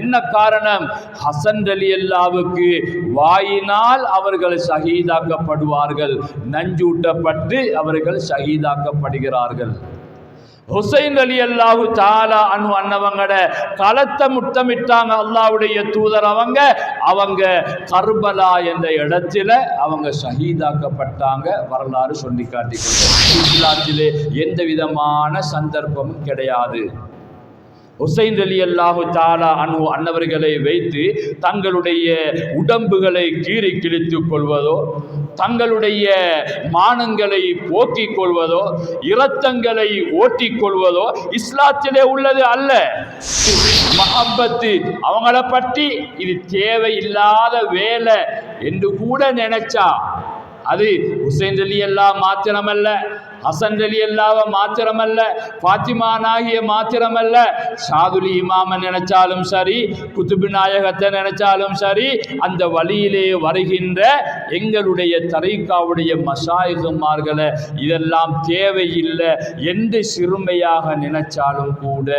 என்ன காரணம்? ஹசன் ரலியல்லாஹுவுக்கு வாயினால் அவர்கள் ஷஹீதாக்கப்படுவார்கள், நஞ்சூட்டப்பட்டு அவர்கள் ஷஹீதாக்கப்படுகிறார்கள். ஹுசைன் ரலியல்லாஹு தஆலா அன்ஹு அன்னவங்கட களத்தை முத்தமிட்டாங்க அல்லாஹ்வுடைய தூதர். அவங்க கர்பலா என்ற இடத்துல அவங்க ஷஹீதாக்கப்பட்டாங்க. வரலாறு சொல்லி காட்டிக்கொண்டார். இஸ்லாத்திலே எந்த விதமான சந்தர்ப்பமும் கிடையாது. ஹுசைன் ரலியல்லாஹு தஆலா அன்ஹு அன்னவர்களை வைத்து தங்களுடைய உடம்புகளை கீறி கிழித்துக் கொள்வதோ, தங்களுடைய மானங்களை போக்கிக் கொள்வதோ, இரத்தங்களை ஓட்டிக் கொள்வதோ இஸ்லாத்திலே உள்ளது அல்ல. மஹப்பத்து அவங்கள பற்றி இது தேவையில்லாத வேலை என்று கூட நினைச்சா அது ஹுசைன் ரலியல்லாஹு மாத்திரமல்ல, ஹசன் ரலியல்லாஹு மாத்திரமல்ல, ஃபாத்திமா நாகிய மாத்திரமல்ல, ஷாதுலி இமாம நினைச்சாலும் சரி, குதுபு நாயகத்தை நினைச்சாலும் சரி, அந்த வழியிலே வருகின்ற எங்களுடைய தரீக்காவுடைய மஷாயிகுமார்களை இதெல்லாம் தேவையில்லை என்று சிறுமையாக நினைச்சாலும் கூட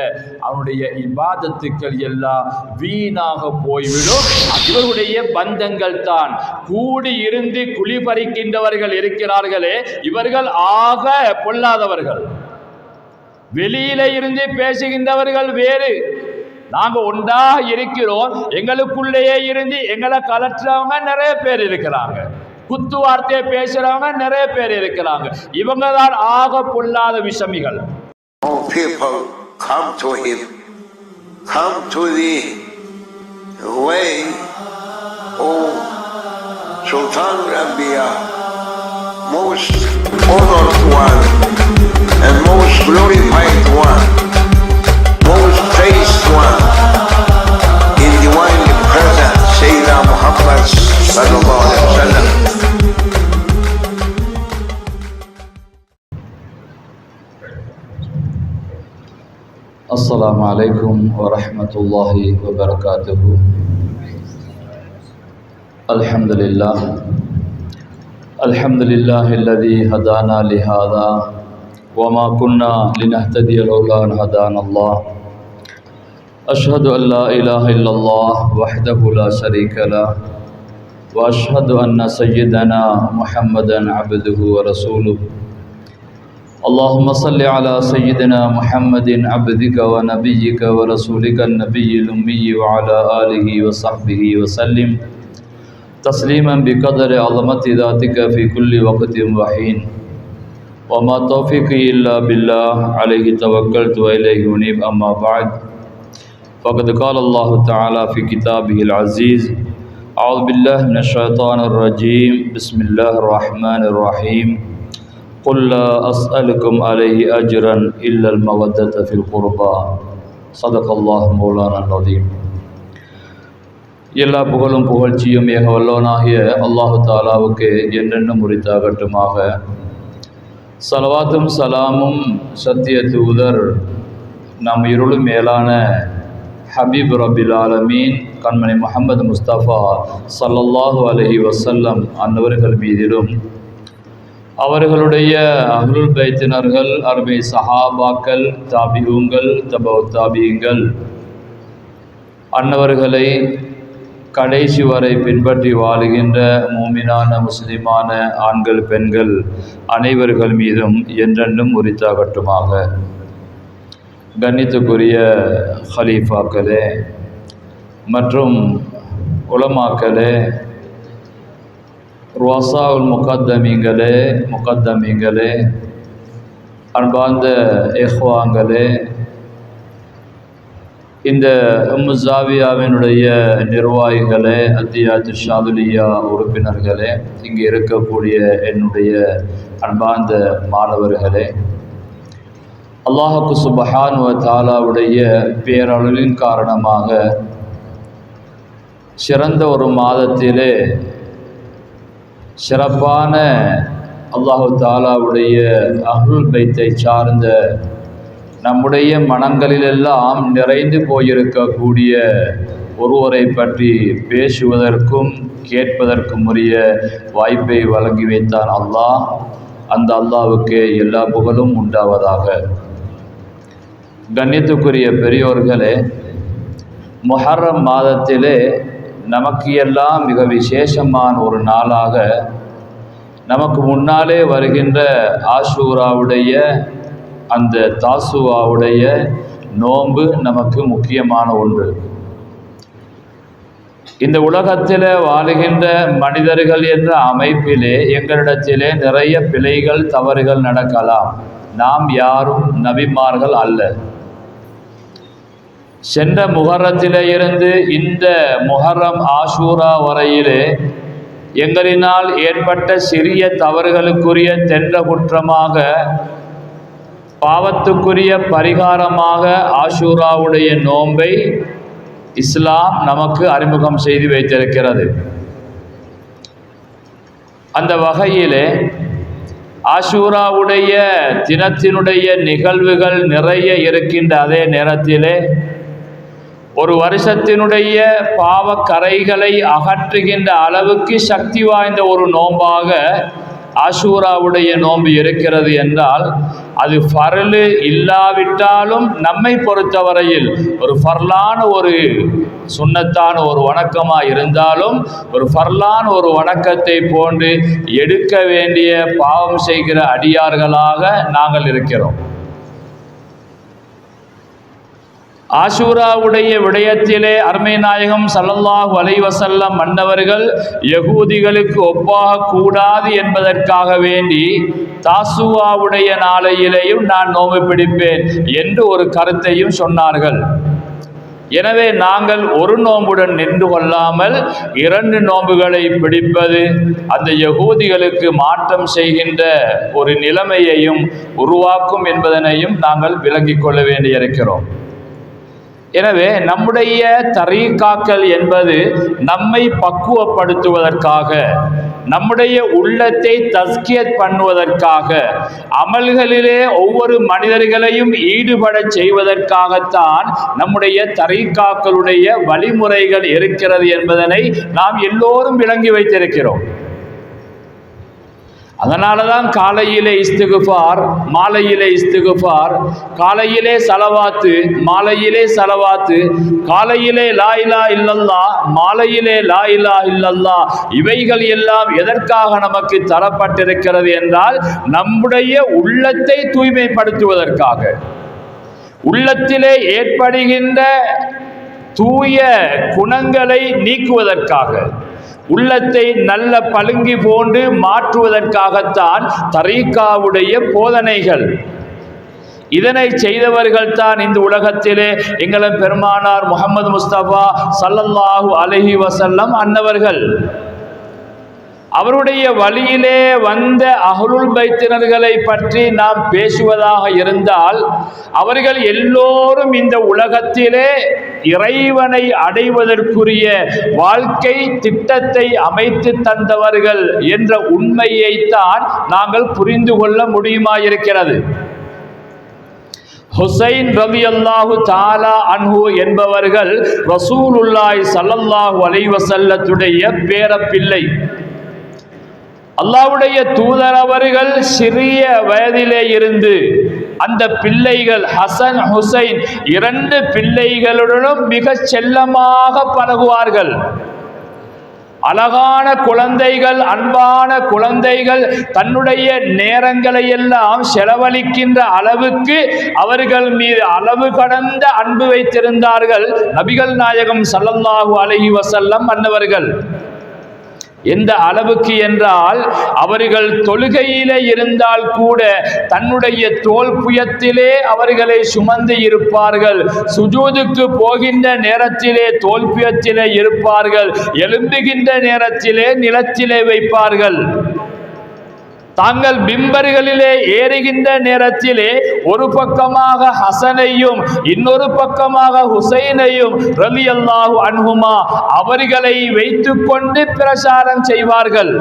அவனுடைய இபாதத்துக்கள் எல்லாம் வீணாக போய்விடும். இவருடைய பந்தங்கள் தான். கூடி இருந்து குளிபறிக்கின்றவர்கள் இருக்கிறார்களே, இவர்கள் ஆக பொல்லாதவர்கள். வெளியில இருந்து பேசுகின்றவர்கள் வேறு. நாங்க ஒன்றாக இருக்கிறோம், எங்களுக்குள்ளேயே இருந்து எங்களை கலற்றவங்க நிறைய பேர் இருக்கிறாங்க, குத்து வார்த்தையை பேசுறவங்க நிறைய பேர் இருக்கிறாங்க. இவங்க தான் ஆக பொல்லாத விஷமிகள். People come to him, come to the way of Sultan Rabia, most honored one and most glorified one, most praised one in divinely present Sayyidina Muhammad sallallahu alaihi wasallam. Assalamu alaikum wa rahmatullahi wa barakatuhu. Alhamdulillah. Alhamdulillahi alladhi hadana lihada wa ma kunna linahtadiya lawla an hadana Allah. Ashhadu an la ilaha illallah wahdahu la sharika lah wa ashhadu anna sayyidana Muhammadan abduhu wa rasuluhu. Allahumma salli ala sayyidina Muhammadin abdika wa nabiyyika wa rasulika an-nabiyyil ummi wa ala alihi wa sahbihi wa sallim tasliman biqadri azamati dhatika fi kulli waqtin wa hin. Wa ma tawfiqi illa billah alayhi tawakkaltu wa ilayhi unib. Amma ba'd. Faqad qala Allah ta'ala fi kitabihil aziz. A'udhu billahi minash shaitanir rajim. Bismillahir rahmanir rahim. قُلْ لَا أَسْأَلُكُمْ عَلَيْهِ أَجْرًا إِلَّا الْمَوَدَّةَ فِي الْقُرْبَى. صدق الله مولانا العظيم. எல்லா புகழும் புகழ்ச்சியும் ஏக வல்லவனாகிய அல்லாஹு தாலாவுக்கு என்றென்றும் உரித்தாகட்டுமாக. ஸலவாத்தும் சலாமும் சத்திய தூதர் நம் இருளும் மேலான ஹபீப் ரபில் ஆலமீன் கண்மணி முஹம்மது முஸ்தபா ஸல்லல்லாஹு அலைஹி வஸல்லம் அன்னவர்கள் மீதிலும், அவர்களுடைய அஹ்லுல் பைத்தினர்கள், அருமை சஹாபாக்கள், தாபிஊங்கள், தபவு தாபியங்கள் அன்னவர்களை கடைசி வரை பின்பற்றி வாழுகின்ற மூமினான முஸ்லிமான ஆண்கள் பெண்கள் அனைவர்கள் மீதும் என்றென்றும் உரித்தாகட்டுமாக. கண்ணியத்துக்குரிய ஹலீஃபாக்களே மற்றும் உலமாக்களே, ருவாசாவுல் முகத்தமீங்களே, அன்பார்ந்த இஹ்வாங்களே, இந்த ஜாவியாவினுடைய நிர்வாகிகளே, அத்தியாத்து ஷாதுலியா உறுப்பினர்களே, இங்கே இருக்கக்கூடிய என்னுடைய அன்பார்ந்த மாணவர்களே, அல்லாஹு சுப்ஹானஹு வ தஆலாவுடைய பேரருளின் காரணமாக சிறந்த ஒரு மாதத்திலே சிறப்பான அல்லாஹு தாலாவுடைய அஹ்லுல் பைத்தை சார்ந்த நம்முடைய மனங்களிலெல்லாம் நிறைந்து போயிருக்கக்கூடிய ஒருவரை பற்றி பேசுவதற்கும் கேட்பதற்கும் உரிய வாய்ப்பை வழங்கி வைத்தான் அல்லாஹ். அந்த அல்லாஹ்வுக்கு எல்லா புகழும் உண்டாவதாக. கண்ணியத்துக்குரிய பெரியோர்களே, முஹர்ரம் மாதத்திலே நமக்கு எல்லாம் மிக விசேஷமான ஒரு நாளாக நமக்கு முன்னாலே வருகின்ற ஆஷூராவுடைய அந்த தாசுவாவுடைய நோன்பு நமக்கு முக்கியமான ஒன்று. இந்த உலகத்தில் வாழுகின்ற மனிதர்கள் என்ற அமைப்பிலே எங்களிடத்திலே நிறைய பிழைகள் தவறுகள் நடக்கலாம். நாம் யாரும் நபிமார்கள் அல்ல. சென்ற முஹர்ரத்திலே இருந்து இந்த முஹர்ரம் ஆஷூரா வரையிலே எங்களினால் ஏற்பட்ட சிறிய தவறுகளுக்குரிய தென்ற குற்றமாக பாவத்துக்குரிய பரிகாரமாக ஆஷூராவுடைய நோன்பை இஸ்லாம் நமக்கு அறிமுகம் செய்து வைத்திருக்கிறது. அந்த வகையிலே ஆஷூராவுடைய தினத்தினுடைய நிகழ்வுகள் நிறைய இருக்கின்ற அதே நேரத்திலே ஒரு வருஷத்தினுடைய பாவக்கரைகளை அகற்றுகின்ற அளவுக்கு சக்தி வாய்ந்த ஒரு நோன்பாக ஆஷூராவுடைய நோன்பு இருக்கிறது என்றால் அது ஃபர்லு இல்லாவிட்டாலும் நம்மை பொறுத்தவரையில் ஒரு ஃபர்லான ஒரு சுன்னத்தான ஒரு வணக்கமாக இருந்தாலும் ஒரு ஃபர்லான ஒரு வணக்கத்தை போன்று எடுக்க வேண்டிய பாவம் செய்கிற அடியார்களாக நாங்கள் இருக்கிறோம். ஆஷூராவுடைய விடயத்திலே அருமை நாயகம் ஸல்லல்லாஹு அலைஹி வஸல்லம் மன்னவர்கள் யகூதிகளுக்கு ஒப்பாக கூடாது என்பதற்காக வேண்டி தாசுவாவுடைய நாளையிலேயும் நான் நோன்பு பிடிப்பேன் என்று ஒரு கருத்தையும் சொன்னார்கள். எனவே நாங்கள் ஒரு நோன்புடன் நின்று கொள்ளாமல் 2 நோன்புகளை பிடிப்பது அந்த யகூதிகளுக்கு மாற்றம் செய்கின்ற ஒரு நிலைமையையும் உருவாக்கும் என்பதனையும் நாங்கள் விளங்கிக் கொள்ள வேண்டியிருக்கிறோம். எனவே நம்முடைய தரீகாக்கள் என்பது நம்மை பக்குவப்படுத்துவதற்காக, நம்முடைய உள்ளத்தை தஸ்கியத் பண்ணுவதற்காக, அமல்களிலே ஒவ்வொரு மனிதர்களையும் ஈடுபட செய்வதற்காகத்தான் நம்முடைய தரீகாக்களுடைய வழிமுறைகள் இருக்கிறது என்பதனை நாம் எல்லோரும் விளங்கி வைத்திருக்கிறோம். அதனால தான் காலையிலே இஸ்திகுஃபார், மாலையிலே இஸ்திகுஃபார், காலையிலே சலவாத்து, மாலையிலே சலவாத்து, காலையிலே லா இலாஹ இல்லல்லாஹ், மாலையிலே லா இலாஹ இல்லல்லாஹ், இவைகள் எல்லாம் எதற்காக நமக்கு தரப்பட்டிருக்கிறது என்றால் நம்முடைய உள்ளத்தை தூய்மைப்படுத்துவதற்காக, உள்ளத்திலே ஏற்படுகின்ற தூய குணங்களை நீக்குவதற்காக, உள்ளத்தை நல்ல பழுங்கி போன்று மாற்றுவதற்காகத்தான் தரீகாவுடைய போதனைகள். இதனை செய்தவர்கள் தான் இந்த உலகத்திலே எங்களின் பெருமானார் முஹம்மது முஸ்தபா ஸல்லல்லாஹு அலைஹி வஸல்லம் அன்னவர்கள். அவருடைய வழியிலே வந்த அஹ்லுல் பைத்தினர்களை பற்றி நாம் பேசுவதாக இருந்தால் அவர்கள் எல்லோரும் இந்த உலகத்திலே இறைவனை அடைவதற்குரிய வாழ்க்கை திட்டத்தை அமைத்து தந்தவர்கள் என்ற உண்மையைத்தான் நாங்கள் புரிந்து கொள்ள முடியுமாயிருக்கிறது. ஹுசைன் ரலியல்லாஹு தஆலா அன்ஹு என்பவர்கள் ரசூலுல்லாஹி ஸல்லல்லாஹு அலைஹி வஸல்லத்துடைய பேரப்பிள்ளை. அல்லாஹ்வுடைய தூதர் அவர்கள் சிறிய வயதிலே இருந்து அந்த பிள்ளைகள் ஹசன் ஹுசைன் 2 பிள்ளைகளுடனும் மிக செல்லமாக பழகுவார்கள். அழகான குழந்தைகள், அன்பான குழந்தைகள், தன்னுடைய நேரங்களை எல்லாம் செலவழிக்கின்ற அளவுக்கு அவர்கள் மீது அளவு கடந்த அன்பு வைத்திருந்தார்கள் நபிகள் நாயகம் ஸல்லல்லாஹு அலைஹி வஸல்லம் அன்னவர்கள். எந்த அளவுக்கு என்றால் அவர்கள் தொழுகையிலே இருந்தால் கூட தன்னுடைய தோள் புயத்திலே அவர்களை சுமந்து இருப்பார்கள். சுஜூதுக்கு போகின்ற நேரத்திலே தோள் புயத்திலே இருப்பார்கள். எழும்புகின்ற நேரத்திலே நிலத்திலே வைப்பார்கள். தாங்கள் மிம்பர்களிலே ஏறுகின்ற நேரத்திலே ஒரு பக்கமாக ஹசனையும் இன்னொரு பக்கமாக ஹுசைனையும் ரலியல்லாஹு அன்ஹுமா அவர்களை வைத்துக்கொண்டு பிரசாரம் செய்வார்கள்.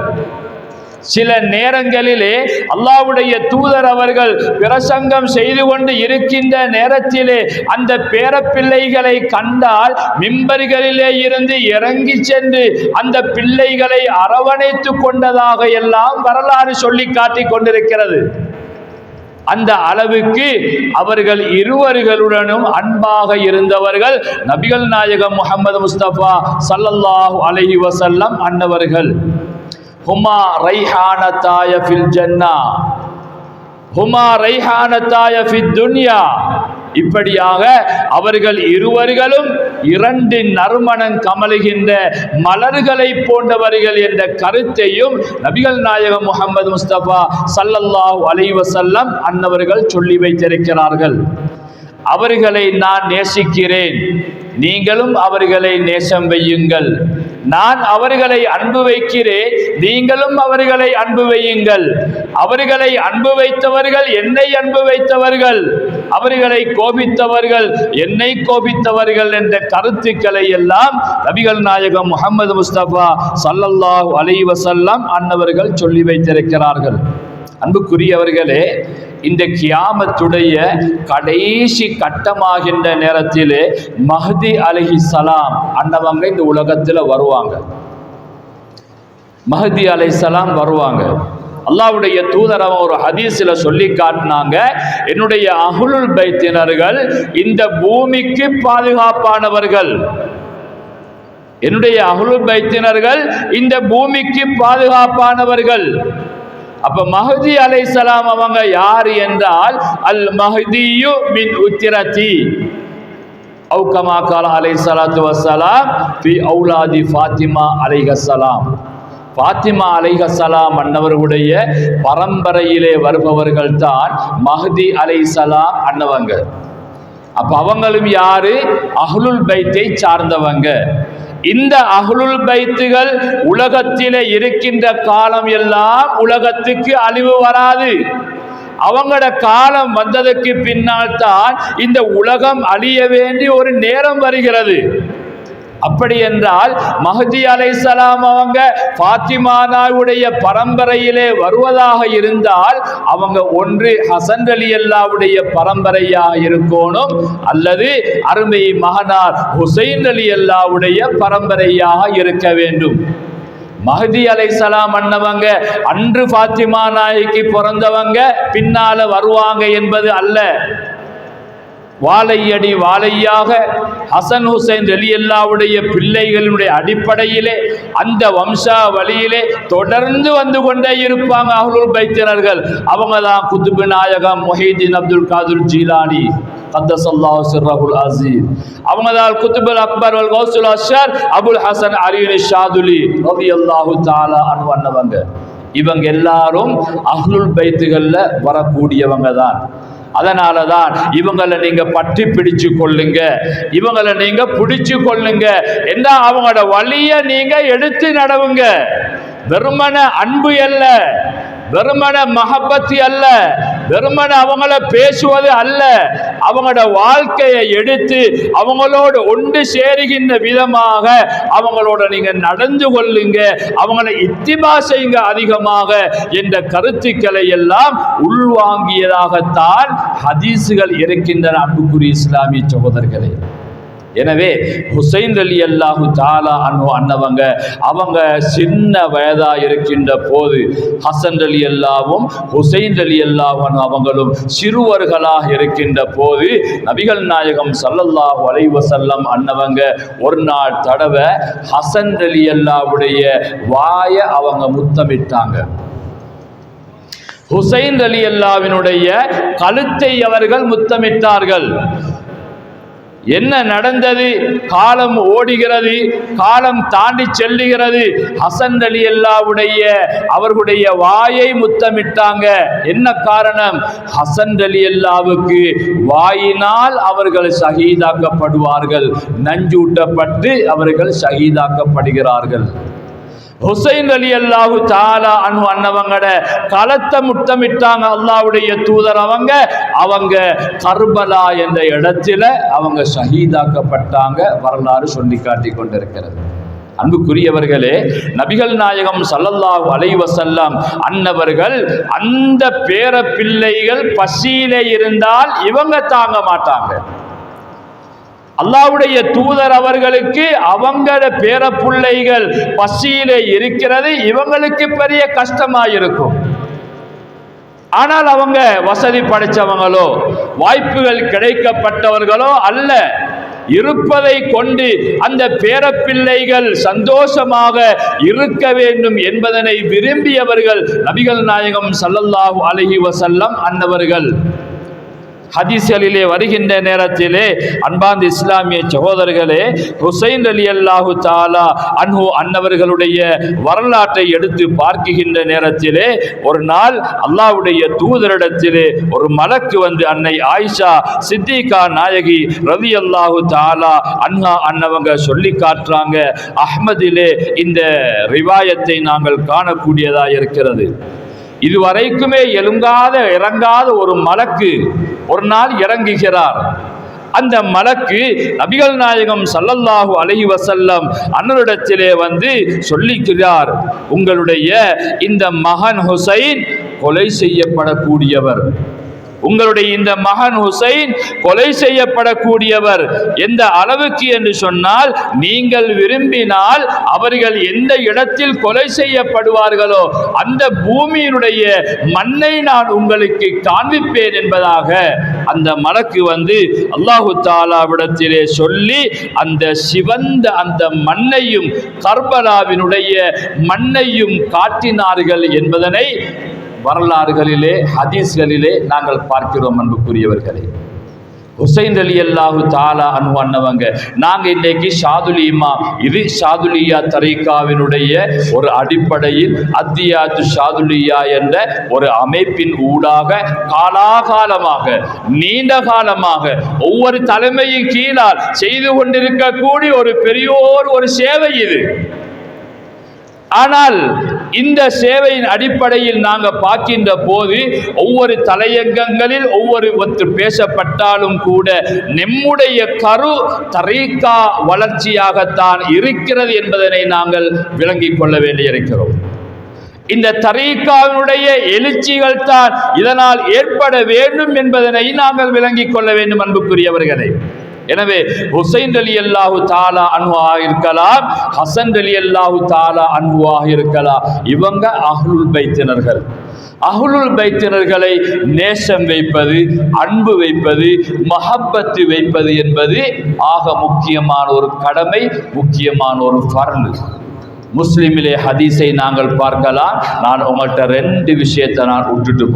சில நேரங்களிலே அல்லாஹ்வுடைய தூதர் அவர்கள் பிரசங்கம் செய்து கொண்டு இருக்கின்ற நேரத்திலே அந்த பேரப்பிள்ளைகளை கண்டால் மிம்பர்களிலே இருந்து இறங்கி சென்று அந்த பிள்ளைகளை அரவணைத்து கொண்டதாக எல்லாம் வரலாறு சொல்லி காட்டிக் கொண்டிருக்கிறது. அந்த அளவுக்கு அவர்கள் இருவர்களுடனும் அன்பாக இருந்தவர்கள் நபிகள் நாயகம் முஹம்மது முஸ்தபா ஸல்லல்லாஹு அலைஹி வஸல்லம் அன்னவர்கள். ஹுமா ரைஹானதாய ஃபில் ஜன்னா ஹுமா ரைஹானதாய ஃபித் துன்யா. இப்படியாக அவர்கள் இருவர்களும் இரண்டு நறுமணம் கமலுகின்ற மலர்களை போன்றவர்கள் என்ற கருத்தையும் நபிகள் நாயகம் முஹம்மது முஸ்தபா ஸல்லல்லாஹு அலைஹி வஸல்லம் அன்னவர்கள் சொல்லி வைத்திருக்கிறார்கள். அவர்களை நான் நேசிக்கிறேன், நீங்களும் அவர்களை நேசம் வையுங்கள். நான் அவர்களை அன்பு வைக்கிறேன், நீங்களும் அவர்களை அன்பு வையுங்கள். அவர்களை அன்பு வைத்தவர்கள் என்னை அன்பு வைத்தவர்கள், அவர்களை கோபித்தவர்கள் என்னை கோபித்தவர்கள் என்ற கருத்துக்களை எல்லாம் நபிகள் நாயகம் முஹம்மது முஸ்தபா ஸல்லல்லாஹு அலைஹி வஸல்லம் அன்னவர்கள் சொல்லி வைத்திருக்கிறார்கள். அன்புக்குரியவர்களே, இந்த கியாமத்துடைய கடைசி கட்டமாகின்ற நேரத்திலே மஹ்தி அலைஹிஸ்ஸலாம் அன்னவங்க இந்த உலகத்தில் வருவாங்க. மஹ்தி அலைஹிஸ்ஸலாம் வருவாங்க. அல்லாஹ்வுடைய தூதர் அவங்க ஒரு ஹதீஸில் சொல்லி காட்டினாங்க, என்னுடைய அஹ்லுல் பைத்தினர்கள் இந்த பூமிக்கு பாதுகாப்பானவர்கள். என்னுடைய அஹ்லுல் பைத்தினர்கள் இந்த பூமிக்கு பாதுகாப்பானவர்கள். அப்ப மஹ்தி அலைஹிஸ்ஸலாம் அவங்க யார் என்றால், அல் மஹ்தியு மின் உத்திரதி அவு கமா கால அலைஹிஸ்ஸலாத்து வஸ்ஸலாம் ஃபி அவுலாதி ஃபாத்திமா அலைஹிஸ்ஸலாம். ஃபாத்திமா அலைஹிஸ்ஸலாம் அன்னவர்களுடைய பரம்பரையிலே வருபவர்கள் தான் மஹ்தி அலைஹிஸ்ஸலாம் அன்னவங்க. அப்ப அவங்களும் யாரு? அஹ்லுல் பைத்தை சார்ந்தவங்க. இந்த அஹ்லுல் பைத்துகள் உலகத்திலே இருக்கின்ற காலம் எல்லாம் உலகத்துக்கு அழிவு வராது. அவங்களோட காலம் வந்ததற்கு பின்னால் தான் இந்த உலகம் அழிய வேண்டிய ஒரு நேரம் வருகிறது. அப்படி என்றால் மஹ்தி அலைஹிஸ்ஸலாம் அவங்க ஃபாத்திமாவுடைய பரம்பரையிலே வருவதாக இருந்தால் அவங்க ஒன்று ஹசன் ரலியல்லாஹுடைய பரம்பரையாக இருக்கணும், அல்லது அருமை மகனார் ஹுசைன் ரலியல்லாஹுடைய பரம்பரையாக இருக்க வேண்டும். மஹ்தி அலைஹிஸ்ஸலாம் அன்னவங்க அன்று ஃபாத்திமா நாயகி பிறந்தவங்க பின்னால வருவாங்க என்பது அல்ல. வாழையடி வாழையாக ஹசன் ஹுசைன் ரலியல்லாஹுடைய பிள்ளைகளுடைய அடிப்படையிலே அந்த வம்சாவளியிலே தொடர்ந்து வந்து கொண்டே இருப்பாங்க அஹ்லுல் பைத்தினர்கள். அவங்க தான் குதுபு நாயகம் முஹைதீன் அப்துல் காதிர் ஜீலானி கத்தஸல்லாஹு சிர்ரஹுல் அஸீஸ். அவங்க தான் குதுபுல் அக்பர் வல் கௌசுல் அஷ்ஷர் அபுல் ஹசன் அலி ஷாதுலி ரலியல்லாஹு தஆலா அன்ஹு அன்னவங்க. இவங்க எல்லாரும் அஹ்லுல் பைத்துகள்ல வரக்கூடியவங்க தான். அதனால தான் இவங்களை நீங்க பற்றி பிடிச்சு கொள்ளுங்க, இவங்களை நீங்க பிடிச்சு கொள்ளுங்க என்ன, அவங்களோட வழியை நீங்க எடுத்து நடவுங்க. வெறுமன அன்பு அல்ல, வெறுமன மஹப்பத்தி அல்ல, வெறுமன அவங்கள பேசுவது அல்ல, அவங்களோட வாழ்க்கையை எடுத்து அவங்களோடு ஒன்று சேருகின்ற விதமாக அவங்களோட நீங்க நடந்து கொள்ளுங்க, அவங்களை இத்திபா செய்யுங்க அதிகமாக என்ற கருத்துக்களை எல்லாம் உள்வாங்கியதாகத்தான் ஹதீஸுகள் இருக்கின்றன. அன்புக்குரிய இஸ்லாமிய சகோதரர்களே, எனவே ஹுசைன் ரலியல்லாஹு தஆலா அன்ஹு அன்னவங்க அவங்க சின்ன வயதா இருக்கின்ற போது ஹசன் ரலியல்லாஹும் ஹுசைன் ரலியல்லாஹு அன்ஹு அவங்களும் சிறுவர்களாக இருக்கின்ற போது நபிகள் நாயகம் ஸல்லல்லாஹு அலைஹி வஸல்லம் அன்னவங்க ஒரு நாள் தடவை ஹசன் ரலியல்லாஹுடைய வாயை அவங்க முத்தமிட்டாங்க. ஹுசைன் ரலியல்லாஹுவினுடைய கழுத்தை அவர்கள் முத்தமிட்டார்கள். என்ன நடந்தது? காலம் ஓடுகிறது, காலம் தாண்டி செல்லுகிறது. ஹசன் ரலியல்லாஹுடைய அவர்களுடைய வாயை முத்தமிட்டாங்க. என்ன காரணம்? ஹசன் ரலியல்லாஹுவுக்கு வாயினால் அவர்கள் ஷஹீதாக்கப்படுவார்கள், நஞ்சூட்டப்பட்டு அவர்கள் ஷஹீதாக்கப்படுகிறார்கள். ஹுசைன் ரலியல்லாஹு தஆலா அன்ஹு அன்னவங்கட களத்தை முத்தமிட்டாங்க அல்லாஹ்வுடைய தூதர். அவங்க கர்பலா என்ற இடத்துல அவங்க ஷஹீதாக்கப்பட்டாங்க. வரலாறு சொல்லி காட்டி கொண்டிருக்கிறது. அன்புக்குரியவர்களே, நபிகள் நாயகம் ஸல்லல்லாஹு அலைஹி வஸல்லம் அன்னவர்கள் அந்த பேர பிள்ளைகள் பசியிலே இருந்தால் இவங்க தாங்க மாட்டாங்க. அல்லாஹ்வுடைய தூதர் அவர்களுக்கு அவங்கள பேர பிள்ளைகள் பசியிலே இருக்கிறது இவங்களுக்கு பெரிய கஷ்டமாயிருக்கும். ஆனால் அவங்க வசதி படைச்சவங்களோ வாய்ப்புகள் கிடைக்கப்பட்டவர்களோ அல்ல. இருப்பதை கொண்டு அந்த பேரப்பிள்ளைகள் சந்தோஷமாக இருக்க வேண்டும் என்பதனை விரும்பியவர்கள் நபிகள் நாயகம் ஸல்லல்லாஹு அலைஹி வஸல்லம் அன்னவர்கள். ஹதீஸ்களிலே வருகின்ற நேரத்திலே அன்பார்ந்த இஸ்லாமிய சகோதரர்களே, ஹுசைன் ரலியல்லாஹு தஆலா அன்ஹு அன்னவர்களுடைய வரலாற்றை எடுத்து பார்க்கின்ற நேரத்திலே ஒரு நாள் அல்லாஹ்வுடைய தூதரிடத்திலே ஒரு மலக்கு வந்து அன்னை ஆயிஷா சித்திகா நாயகி ரலியல்லாஹு தஆலா அன்ஹா அன்னவங்க சொல்லி காட்டுறாங்க. அஹ்மதிலே இந்த ரிவாயத்தை நாங்கள் காணக்கூடியதாக இருக்கிறது. இதுவரைக்குமே இறங்காத ஒரு மலக்கு ஒரு நாள் இறங்குகிறார். அந்த மலக்கு நபிகள் நாயகம் ஸல்லல்லாஹு அலைஹி வஸல்லம் அன்னரிடத்திலே வந்து சொல்லிக்கிறார், உங்களுடைய இந்த மகன் ஹுசைன் கொலை செய்யப்படக்கூடியவர். உங்களுடைய இந்த மகன் ஹுசைன் கொலை செய்யப்படக்கூடியவர். எந்த அளவுக்கு என்று சொன்னால், நீங்கள் விரும்பினால் அவர்கள் எந்த இடத்தில் கொலை செய்யப்படுவார்களோ அந்த பூமியினுடைய மண்ணை நான் உங்களுக்கு காண்பிப்பேன் என்பதாக அந்த மலக்கு வந்து அல்லாஹு தஆலாவிடத்திலே சொல்லி அந்த சிவந்த அந்த மண்ணையும் கர்பலாவினுடைய மண்ணையும் காட்டினார்கள் என்பதனை வரலாறுகளிலே ஹதீஸ்களிலே நாங்கள் பார்க்கிறோம். அன்புக்குரியவர்களே, ஹுசைன் ரலியல்லாஹு தஆலா அன்ஹு அன்னவங்க நாங்க இன்னைக்கு ஷாதுலிமா, இது ஷாதுலியா தரீகாவினுடைய ஒரு அடிப்படையில் அத்தியாத்து ஷாதுலியா என்ற ஒரு அமைப்பின் ஊடாக காலாகாலமாக நீண்ட காலமாக ஒவ்வொரு தலைமையின் கீழால் செய்து கொண்டிருக்கக்கூடிய ஒரு பெரியோர் ஒரு சேவை இது. ஆனால் இந்த சேவையின் அடிப்படையில் நாங்கள் பார்க்கின்ற போது ஒவ்வொரு தலையங்கங்களில் ஒவ்வொரு பேசப்பட்டாலும் கூட நம்முடைய கரு தரீகா வளர்ச்சியாகத்தான் இருக்கிறது என்பதனை நாங்கள் விளங்கிக் கொள்ள வேண்டியிருக்கிறோம். இந்த தரீகாவினுடைய எழுச்சிகள் தான் இதனால் ஏற்பட வேண்டும் என்பதனை நாங்கள் விளங்கிக் கொள்ள வேண்டும். அன்புக்குரியவர்களே, எனவே ஹுசைன் ரலியல்லாஹு தஆலா அன்ஹுவாக இருக்கலாம், ஹசன் ரலியல்லாஹு தஆலா அன்ஹுவாக இருக்கலாம், இவங்க அஹ்லுல் பைத்தினர்கள். அஹ்லுல் பைத்தினர்களை நேசம் வைப்பது, அன்பு வைப்பது, மஹப்பத்து வைப்பது என்பது ஆக முக்கியமான ஒரு கடமை, முக்கியமான ஒரு ஃபர்லு. முஸ்லிமிலே ஹதீஸை நாங்கள் பார்க்கலாம். நான் உங்கள்கிட்ட ரெண்டு விஷயத்தை நான் விட்டுட்டு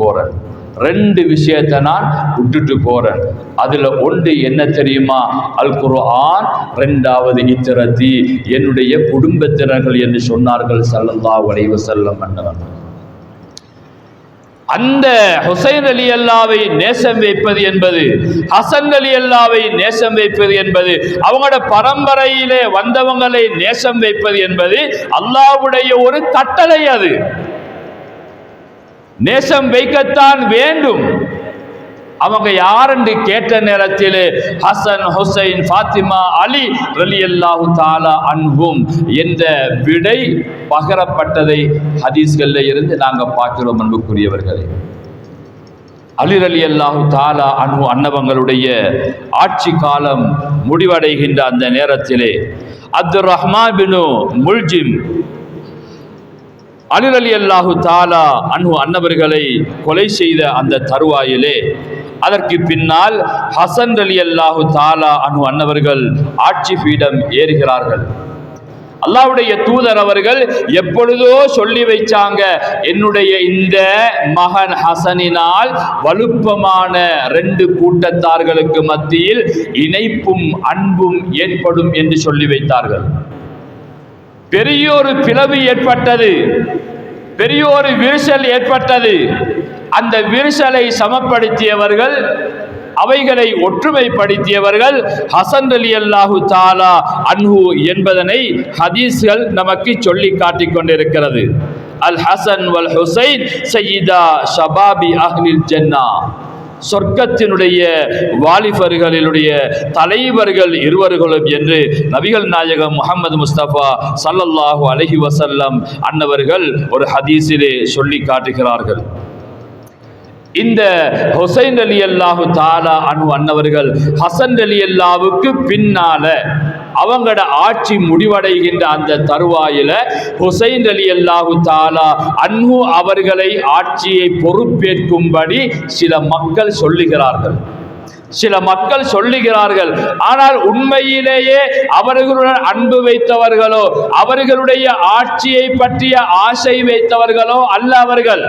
போறேன். அதுல ஒன்று என்ன தெரியுமா? அல் குர்ஆன், இரண்டாவது இத்திரத்தி, என்னுடைய குடும்பத்தினர்கள் என்று சொன்னார்கள் ஸல்லல்லாஹு அலைஹி வஸல்லம் அன்னவர்கள். அந்த ஹுசைன் ரலியல்லாஹ்வை நேசம் வைப்பது என்பது, ஹசன் ரலியல்லாஹ்வை நேசம் வைப்பது என்பது, அவங்களோட பரம்பரையிலே வந்தவங்களை நேசம் வைப்பது என்பது அல்லாஹ்வுடைய ஒரு கட்டளை. அது நேசம் வைக்கத்தான் வேண்டும். அவங்க யார் என்று கேட்ட நேரத்தில் ஹசன், ஹுசைன், ஃபாத்திமா, அலி ரலியல்லாஹு தஆலா அன்ஹும் என்ற விடை பகரப்பட்டதை ஹதீஸ்களில் இருந்து நாங்கள் பார்க்கிறோம். அன்புக்குரியவர்களே, அலி ரலியல்லாஹு தஆலா அன்ஹு அன்னவங்களுடைய ஆட்சி காலம் முடிவடைகின்ற அந்த நேரத்திலே அப்துர் ரஹ்மான் பின் முல்ஜிம் அலி ரலியல்லாஹு தஆலா அன்ஹு அன்னவர்களை கொலை செய்த அந்த தருவாயிலே அதற்கு பின்னால் ஹசன் ரலியல்லாஹு தஆலா அன்ஹு அன்னவர்கள் ஆட்சி பீடம் ஏறுகிறார்கள். அல்லாஹ்வுடைய தூதர் அவர்கள் எப்பொழுதோ சொல்லி வைச்சாங்க, என்னுடைய இந்த மகன் ஹசனினால் வலுப்பமான ரெண்டு கூட்டத்தார்களுக்கு மத்தியில் இணைப்பும் அன்பும் ஏற்படும் என்று சொல்லி வைத்தார்கள். பெரியோரு பிளவு ஏற்பட்டது, பெரியோரு விரிசல் ஏற்பட்டது. அந்த விரிசலை சமப்படுத்தியவர்கள், அவைகளை ஒற்றுமைப்படுத்தியவர்கள் ஹசன் ரலியல்லாஹு தஆலா அன்ஹு என்பதனை ஹதீஸ்கள் நமக்கு சொல்லி காட்டிக் கொண்டிருக்கிறது. அல் ஹசன் வல் ஹுசைன் சய்யிதா ஷபாபி அஹ்லில் ஜன்னா, சொர்க்கத்தினுடைய வாலிபர்களுடைய தலைவர்கள் இருவர்களும் என்று நபிகள் நாயகம் முஹம்மது முஸ்தபா ஸல்லல்லாஹு அலைஹி வஸல்லம் அன்னவர்கள் ஒரு ஹதீஸிலே சொல்லி காட்டுகிறார்கள். இந்த ஹுசைன் ரலியல்லாஹு தஆலா அன்ஹு அன்னவர்கள் ஹசன் ரலியல்லாஹுவுக்கு பின்னால அவங்களோட ஆட்சி முடிவடைகின்ற அந்த தருவாயில ஹுசைன் ரலியல்லாஹு தஆலா அன்ஹு அவர்களை ஆட்சியை பொறுப்பேற்கும்படி சில மக்கள் சொல்லுகிறார்கள். ஆனால் உண்மையிலேயே அவர்களுடன் அன்பு வைத்தவர்களோ அவர்களுடைய ஆட்சியை பற்றிய ஆசை வைத்தவர்களோ அல்ல அவர்கள்.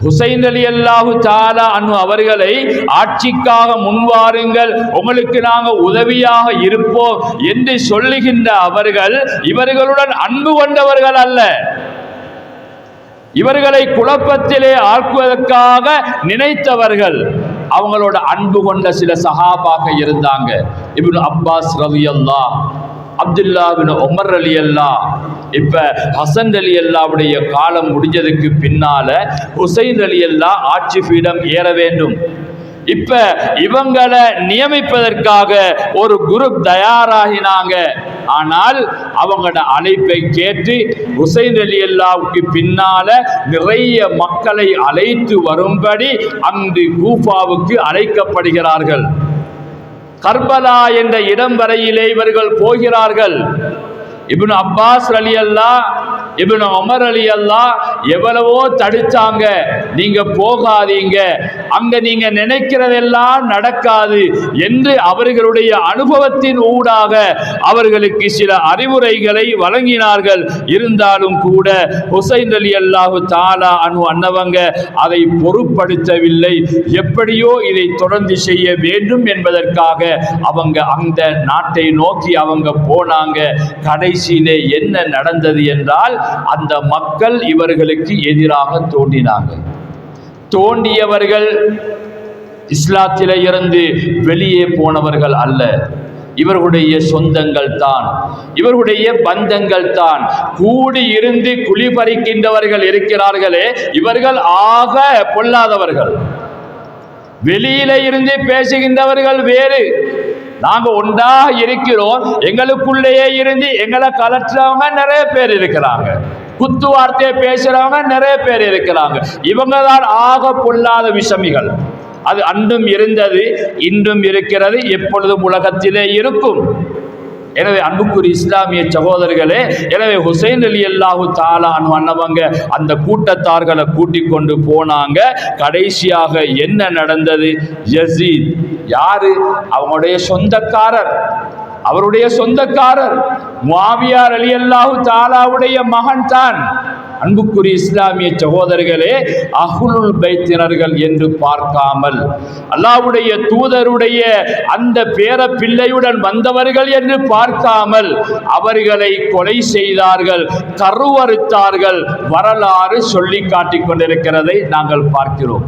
ஹுசைன் ரலியல்லாஹு தஆலா அன்ஹு அவர்களை ஆட்சிக்காக முன்வாருங்கள், உங்களுக்கு நாங்கள் உதவியாக இருப்போம் என்று சொல்லுகின்ற அவர்கள் இவர்களுடன் அன்பு கொண்டவர்கள் அல்ல. இவர்களை குழப்பத்திலே ஆக்குவதற்காக நினைத்தவர்கள். அவங்களோட அன்பு கொண்ட சில சஹாபாக்கள் இருந்தாங்க. இப்னு அப்பாஸ் ரலியல்லாஹ், அப்துல்லா பின் உமர் ரலியல்லாஹ். இப்ப ஹசன் ரலியல்லாஹ்வுடைய காலம் முடிஞ்சதுக்கு பின்னால ஹுசைன் ரலியல்லாஹ் ஆட்சி பீடம் ஏற வேண்டும். இப்ப இவங்களை நியமிப்பதற்காக ஒரு குரூப் தயாராகினாங்க. ஆனால் அவங்களோட அழைப்பை கேட்டு ஹுசைன் ரலியல்லாஹுக்கு பின்னால நிறைய மக்களை அழைத்து வரும்படி அங்கு கூஃபாவுக்கு அழைக்கப்படுகிறார்கள். கர்பலா என்ற இடம் வரையிலே இவர்கள் போகிறார்கள். இப்னு அப்பாஸ் ரலியல்லாஹ், இப்னு உமர் ரலியல்லாஹ் எவ்வளவோ தடுத்தாங்க, நீங்க போகாதீங்க, அங்க நீங்க நினைக்கிறதெல்லாம் நடக்காது என்று அவர்களுடைய அனுபவத்தின் ஊடாக அவர்களுக்கு சில அறிவுரைகளை வழங்கினார்கள். இருந்தாலும் கூட ஹுசைன் ரலியல்லாஹு தஆலா அன்ஹு அன்னவங்க அதை பொருட்படுத்தவில்லை. எப்படியோ இதை தொடர்ந்து செய்ய வேண்டும் என்பதற்காக அவங்க அந்த நாட்டை நோக்கி அவங்க போனாங்க. கடைசியிலே என்ன நடந்தது என்றால் அந்த மக்கள் இவர்களுக்கு எதிராக தோன்றினாங்க. தோண்டியவர்கள் இஸ்லாத்திலே இருந்து வெளியே போனவர்கள் அல்ல, இவர்களுடைய சொந்தங்கள் தான், இவர்களுடைய பந்தங்கள் தான். கூடி இருந்து குளிபறிக்கின்றவர்கள் இருக்கிறார்களே, இவர்கள் ஆக பொல்லாதவர்கள். வெளியில இருந்து பேசுகின்றவர்கள் வேறு, நாங்க ஒன்றாக இருக்கிறோம், எங்களுக்குள்ளேயே இருந்து எங்களை கலற்றவங்க நிறைய பேர் இருக்கிறாங்க, குத்து வார்த்தையை பேசுறவங்க நிறைய பேர் இருக்கிறாங்க. இவங்க தான் ஆக பொல்லாத விஷமிகள். அது அன்றும் இருந்தது, இன்றும் இருக்கிறது, எப்பொழுதும் உலகத்திலே இருக்கும். எனவே அன்புக்குரிய இஸ்லாமிய சகோதரர்களே, எனவே ஹுசைன் ரலியல்லாஹு தஆலா அன்ஹு அன்னவங்க அந்த கூட்டத்தார்களை கூட்டிக் கொண்டு போனாங்க. கடைசியாக என்ன நடந்தது? யஸீத் யாரு? அவங்களுடைய சொந்தக்காரர், அவருடைய சொந்தக்காரர் முஆவியா ரலியல்லாஹு தஆலாவுடைய மகன் தான். அன்புக்குரிய இஸ்லாமிய சகோதரர்களே, அஹ்லுல் பைத்தினர்கள் என்று பார்க்காமல் அல்லாஹ்வுடைய தூதருடைய அந்த பேர பிள்ளையுடன் வந்தவர்கள் என்று பார்க்காமல் அவர்களை கொலை செய்தார்கள், கருவறுத்தார்கள். வரலாறு சொல்லி காட்டிக் கொண்டிருக்கிறதை நாங்கள் பார்க்கிறோம்.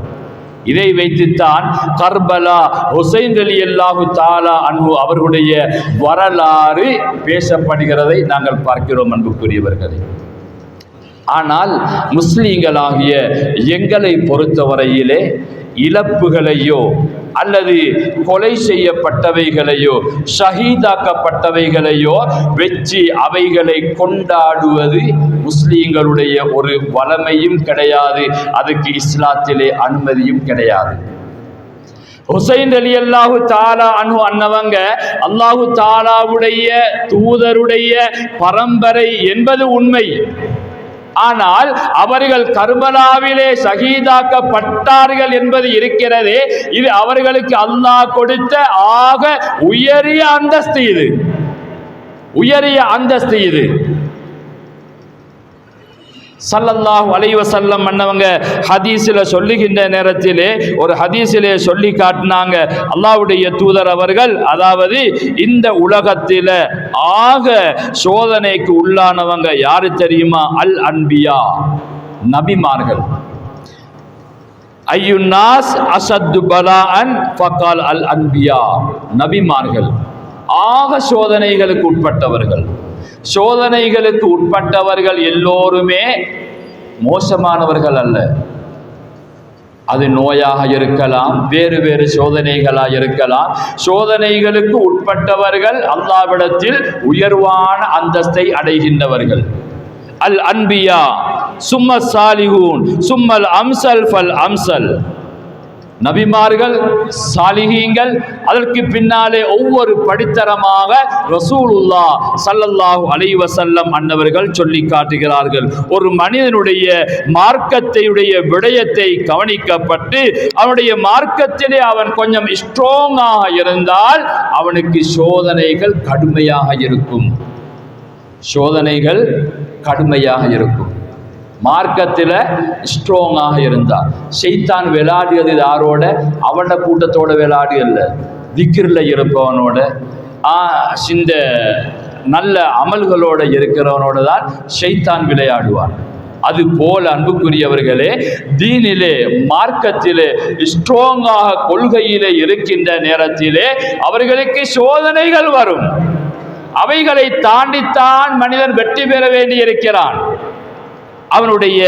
இதை வைத்துத்தான் கர்பலா ஹுசைன் ரலியல்லாஹு தஆலா அன்ஹு அவர்களுடைய வரலாறு பேசப்படுகிறதை நாங்கள் பார்க்கிறோம் அன்புக்குரியவர்களே. ஆனால் முஸ்லீம்களாகிய எங்களை பொறுத்தவரையிலே இழப்புகளையோ அல்லது கொலை செய்யப்பட்டவைகளையோ ஷஹீதாக்கப்பட்டவைகளையோ வெற்றி அவைகளை கொண்டாடுவது முஸ்லீம்களுடைய ஒரு வளமையும் கிடையாது, அதுக்கு இஸ்லாத்திலே அனுமதியும் கிடையாது. ஹுசைன் ரலியல்லாஹு தஆலா அன்ஹு அன்னவங்க அல்லாஹு தஆலாவுடைய தூதருடைய பரம்பரை என்பது உண்மை. ஆனால் அவர்கள் கர்பலாவிலே ஷஹீதாக்கப்பட்டார்கள் என்பது இருக்கிறதே, இது அவர்களுக்கு அல்லாஹ் கொடுத்த ஆக உயரிய அந்தஸ்து. இது உயரிய அந்தஸ்து. இது ஸல்லல்லாஹு அலைஹி வஸல்லம் அன்னவங்க ஹதீஸில் சொல்லுகின்ற நேரத்திலே ஒரு ஹதீஸிலே சொல்லி காட்டினாங்க, அல்லாஹ்வுடைய தூதர் அவர்கள், அதாவது இந்த உலகத்தில் ஆக சோதனைக்கு உள்ளானவங்க யாரு தெரியுமா? அல் அன்பியா, நபிமார்கள். ஐயுன்னாஸ் அஷத்து பலாஅன் ஃபகால் அல் அன்பியா, நபிமார்கள் ஆக சோதனைகளுக்கு உட்பட்டவர்கள். சோதனைகளுக்கு உட்பட்டவர்கள் எல்லோருமே மோசமானவர்கள் அல்ல. அது நோயாக இருக்கலாம், வேறு வேறு சோதனைகளாக இருக்கலாம். சோதனைகளுக்கு உட்பட்டவர்கள் அல்லாஹ்விடத்தில் உயர்வான அந்தஸ்தை அடைகின்றவர்கள். அல் அன்பியா சும்ம சாலிஹூன் சும்மல் அம்சல் ஃபல் அம்சல். நபிமார்கள், சாலிஹீங்கள், அதற்கு பின்னாலே ஒவ்வொரு படித்தரமாக ரசூலுல்லாஹ் ஸல்லல்லாஹு அலைஹி வஸல்லம் அன்னவர்கள் சொல்லி காட்டுகிறார்கள். ஒரு மனிதனுடைய மார்க்கத்தையுடைய விடயத்தை கவனிக்கப்பட்டு அவனுடைய மார்க்கத்திலே அவன் கொஞ்சம் ஸ்ட்ராங்காக இருந்தால் அவனுக்கு சோதனைகள் கடுமையாக இருக்கும். சோதனைகள் கடுமையாக இருக்கும். மார்க்கத்தில் ஸ்ட்ராங்காக இருந்தால். ஷைத்தான் விளையாடியது யாரோட? அவனோட கூட்டத்தோட விளையாடி அல்ல, திக்ரில் இருப்பவனோட, இந்த நல்ல அமல்களோட இருக்கிறவனோட தான் ஷைத்தான் விளையாடுவான். அது போல அன்புக்குரியவர்களே, தீனிலே மார்க்கத்திலே ஸ்ட்ராங்காக கொள்கையிலே இருக்கின்ற நேரத்திலே அவர்களுக்கு சோதனைகள் வரும். அவைகளை தாண்டித்தான் மனிதன் வெற்றி பெற வேண்டியிருக்கிறான். அவனுடைய